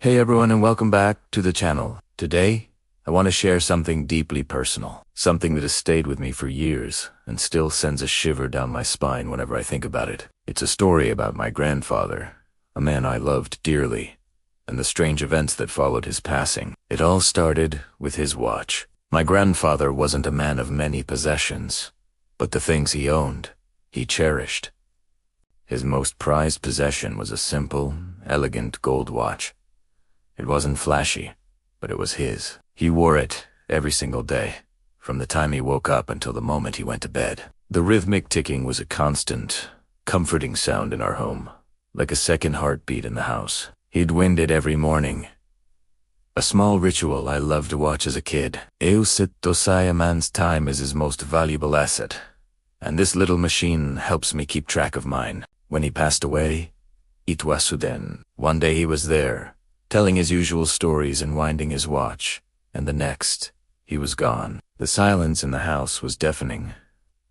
Hey everyone, and welcome back to the channel. Today, I want to share something deeply personal, something that has stayed with me for years and still sends a shiver down my spine whenever I think about it. It's a story about my grandfather, a man I loved dearly, and the strange events that followed his passing. It all started with his watch. My grandfather wasn't a man of many possessions, but the things he owned, he cherished. His most prized possession was a simple, elegant gold watch. It wasn't flashy, but it was his. He wore it every single day, from the time he woke up until the moment he went to bed. The rhythmic ticking was a constant, comforting sound in our home, like a second heartbeat in the house. He'd wind it every morning. A small ritual I loved to watch as a kid. A man's time is his most valuable asset, and this little machine helps me keep track of mine. When he passed away, Itwasuden. One day he was there, telling his usual stories and winding his watch, and the next, he was gone. The silence in the house was deafening,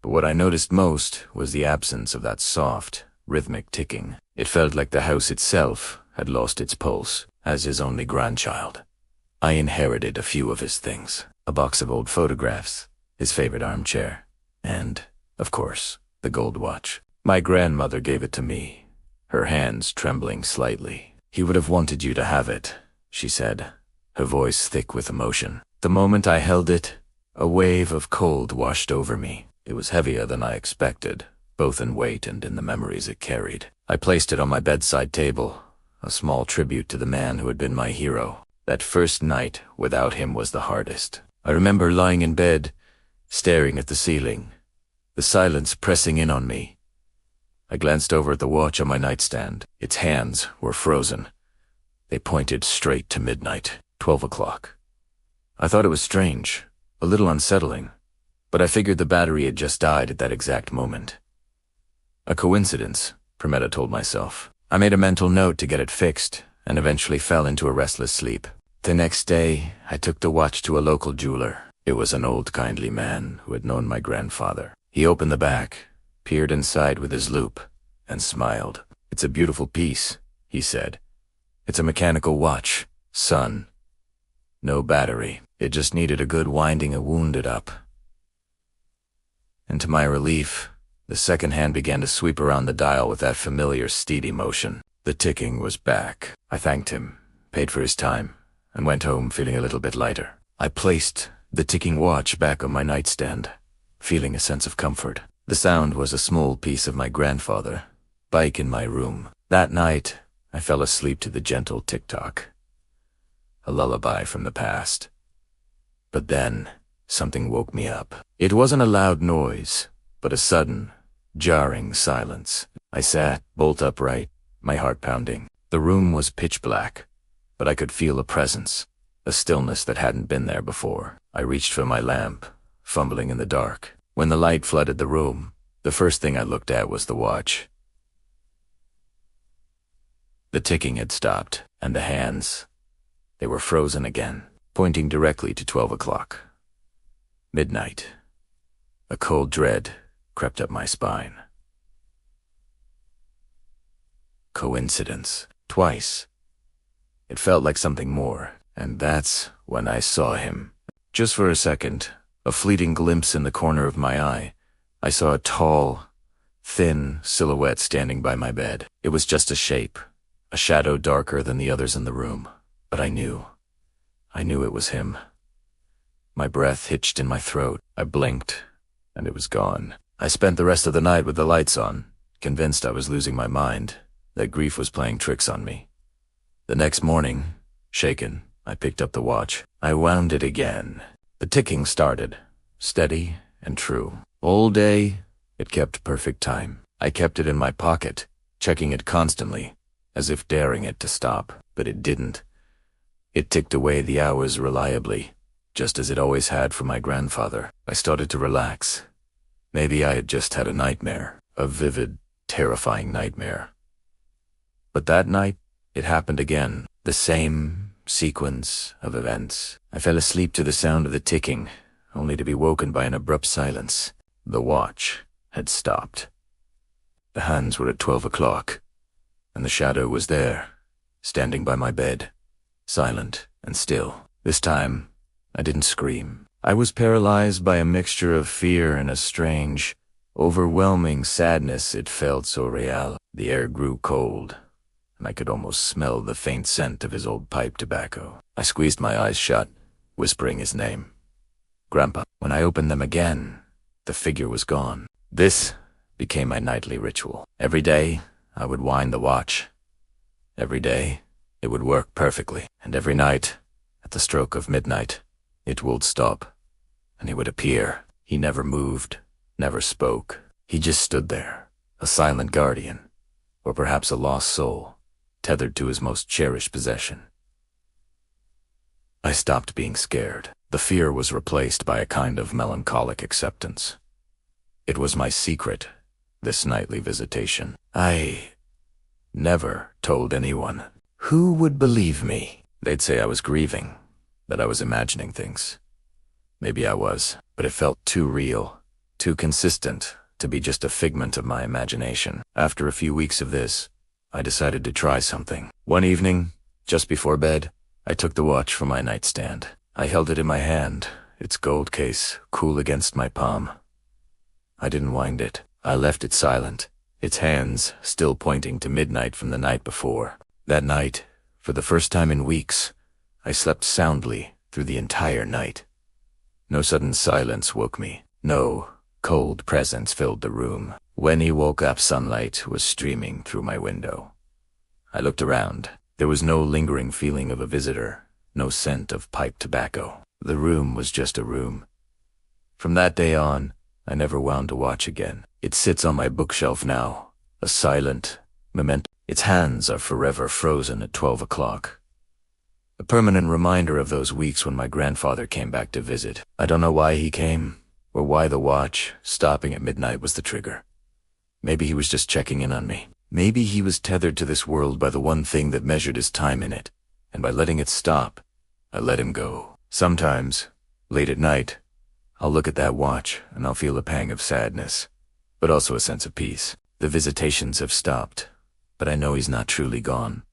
but what I noticed most was the absence of that soft, rhythmic ticking. It felt like the house itself had lost its pulse. As his only grandchild, I inherited a few of his things: a box of old photographs, his favorite armchair, and, of course, the gold watch. My grandmother gave it to me, her hands trembling slightly. "He would have wanted you to have it," she said, her voice thick with emotion. The moment I held it, a wave of cold washed over me. It was heavier than I expected, both in weight and in the memories it carried. I placed it on my bedside table, a small tribute to the man who had been my hero. That first night without him was the hardest. I remember lying in bed, staring at the ceiling, the silence pressing in on me. I glanced over at the watch on my nightstand. Its hands were frozen. They pointed straight to midnight, 12 o'clock. I thought it was strange, a little unsettling, but I figured the battery had just died at that exact moment. A coincidence, Prometta told myself. I made a mental note to get it fixed, and eventually fell into a restless sleep. The next day, I took the watch to a local jeweler. It was an old, kindly man who had known my grandfather. He opened the back, peered inside with his loupe, and smiled. "It's a beautiful piece," he said. "It's a mechanical watch, son. No battery. It just needed a good winding to wound it up." And to my relief, the second hand began to sweep around the dial with that familiar steady motion. The ticking was back. I thanked him, paid for his time, and went home feeling a little bit lighter. I placed the ticking watch back on my nightstand, feeling a sense of comfort. The sound was a small piece of my grandfather, bike in my room. That night, I fell asleep to the gentle tick-tock, a lullaby from the past. But then, something woke me up. It wasn't a loud noise, but a sudden, jarring silence. I sat, bolt upright, my heart pounding. The room was pitch black, but I could feel a presence, a stillness that hadn't been there before. I reached for my lamp, fumbling in the dark. When the light flooded the room, the first thing I looked at was the watch. The ticking had stopped, and the hands, they were frozen again, pointing directly to 12 o'clock. Midnight. A cold dread crept up my spine. Coincidence. Twice. It felt like something more, and that's when I saw him. Just for a second, a fleeting glimpse in the corner of my eye, I saw a tall, thin silhouette standing by my bed. It was just a shape, a shadow darker than the others in the room, but I knew it was him. My breath hitched in my throat. I blinked, and it was gone. I spent the rest of the night with the lights on, convinced I was losing my mind, that grief was playing tricks on me. The next morning, shaken, I picked up the watch. I wound it again. The ticking started, steady and true. All day, it kept perfect time. I kept it in my pocket, checking it constantly, as if daring it to stop, but it didn't. It ticked away the hours reliably, just as it always had for my grandfather. I started to relax. Maybe I had just had a nightmare, a vivid, terrifying nightmare. But that night, it happened again, the same sequence of events. I fell asleep to the sound of the ticking, only to be woken by an abrupt silence. The watch had stopped. The hands were at 12 o'clock, and the shadow was there, standing by my bed, silent and still. This time, I didn't scream. I was paralyzed by a mixture of fear and a strange, overwhelming sadness. It felt so real. The air grew cold, and I could almost smell the faint scent of his old pipe tobacco. I squeezed my eyes shut, whispering his name. Grandpa. When I opened them again, the figure was gone. This became my nightly ritual. Every day, I would wind the watch. Every day, it would work perfectly. And every night, at the stroke of midnight, it would stop, and he would appear. He never moved, never spoke. He just stood there, a silent guardian, or perhaps a lost soul, tethered to his most cherished possession. I stopped being scared. The fear was replaced by a kind of melancholic acceptance. It was my secret, this nightly visitation. I never told anyone. Who would believe me? They'd say I was grieving, that I was imagining things. Maybe I was, but it felt too real, too consistent to be just a figment of my imagination. After a few weeks of this, I decided to try something. One evening, just before bed, I took the watch from my nightstand. I held it in my hand, its gold case cool against my palm. I didn't wind it. I left it silent, its hands still pointing to midnight from the night before. That night, for the first time in weeks, I slept soundly through the entire night. No sudden silence woke me. No cold presence filled the room. When he woke up, sunlight was streaming through my window. I looked around. There was no lingering feeling of a visitor, no scent of pipe tobacco. The room was just a room. From that day on, I never wound a watch again. It sits on my bookshelf now, a silent memento. Its hands are forever frozen at 12 o'clock. A permanent reminder of those weeks when my grandfather came back to visit. I don't know why he came, or why the watch, stopping at midnight, was the trigger. Maybe he was just checking in on me. Maybe he was tethered to this world by the one thing that measured his time in it, and by letting it stop, I let him go. Sometimes, late at night, I'll look at that watch and I'll feel a pang of sadness, but also a sense of peace. The visitations have stopped, but I know he's not truly gone.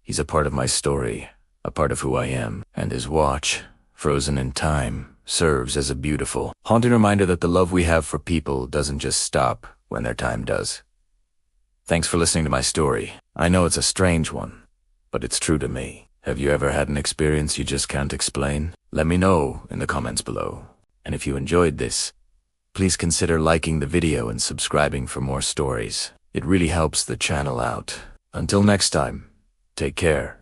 He's a part of my story, a part of who I am, and his watch, frozen in time, serves as a beautiful, haunting reminder that the love we have for people doesn't just stop when their time does. Thanks for listening to my story. I know it's a strange one, but it's true to me. Have you ever had an experience you just can't explain? Let me know in the comments below. And if you enjoyed this, please consider liking the video and subscribing for more stories. It really helps the channel out. Until next time, take care.